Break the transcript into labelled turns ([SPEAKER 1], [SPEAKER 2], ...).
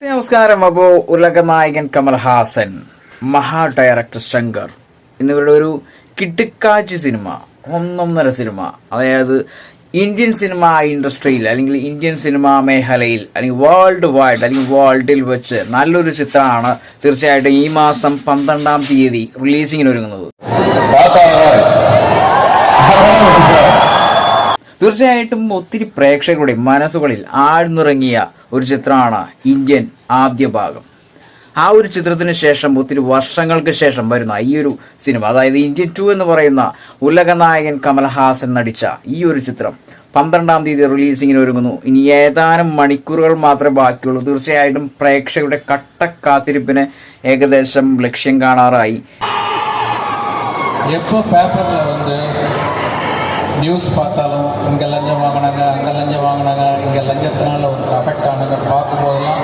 [SPEAKER 1] നമസ്കാരം. അപ്പോൾ ഉലകനായകൻ കമൽഹാസൻ, മഹാ ഡയറക്ടർ ശങ്കർ എന്നിവരുടെ ഒരു കിടുക്കാച്ചി സിനിമ, ഒന്നൊന്നര സിനിമ, അതായത് ഇന്ത്യൻ സിനിമ ഇൻഡസ്ട്രിയിൽ അല്ലെങ്കിൽ ഇന്ത്യൻ സിനിമാ മേഖലയിൽ അല്ലെങ്കിൽ വേൾഡ് വൈഡ് അല്ലെങ്കിൽ വേൾഡിൽ വെച്ച് നല്ലൊരു ചിത്രമാണ് തീർച്ചയായിട്ടും ഈ മാസം 12-ാം തീയതി റിലീസിങ്ങിന് ഒരുങ്ങുന്നത്. തീർച്ചയായിട്ടും ഒത്തിരി പ്രേക്ഷകരുടെ മനസ്സുകളിൽ ആഴ്ന്നിറങ്ങിയ ഒരു ചിത്രമാണ് ഇന്ത്യൻ ആദ്യ ഭാഗം. ആ ഒരു ചിത്രത്തിന് ശേഷം ഒത്തിരി വർഷങ്ങൾക്ക് ശേഷം വരുന്ന ഈ ഒരു സിനിമ, അതായത് ഇന്ത്യൻ 2 എന്ന് പറയുന്ന ഉലകനായകൻ കമൽഹാസൻ നടിച്ച ഈ ഒരു ചിത്രം 12-ാം തീയതി റിലീസിങ്ങിന് ഒരുങ്ങുന്നു. ഇനി ഏതാനും മണിക്കൂറുകൾ മാത്രമേ ബാക്കിയുള്ളൂ. തീർച്ചയായിട്ടും പ്രേക്ഷകരുടെ കട്ടക്കാത്തിരിപ്പിന് ഏകദേശം ലക്ഷ്യം കാണാറായി.
[SPEAKER 2] நியூஸ் பார்த்தாலும் இங்கே லஞ்சம் வாங்கினாங்க, அங்கே லஞ்சம் வாங்கினாங்க, இங்கே லஞ்சத்தினால ஒரு அஃபெக்ட் ஆனாங்க பார்க்கும்போதெல்லாம்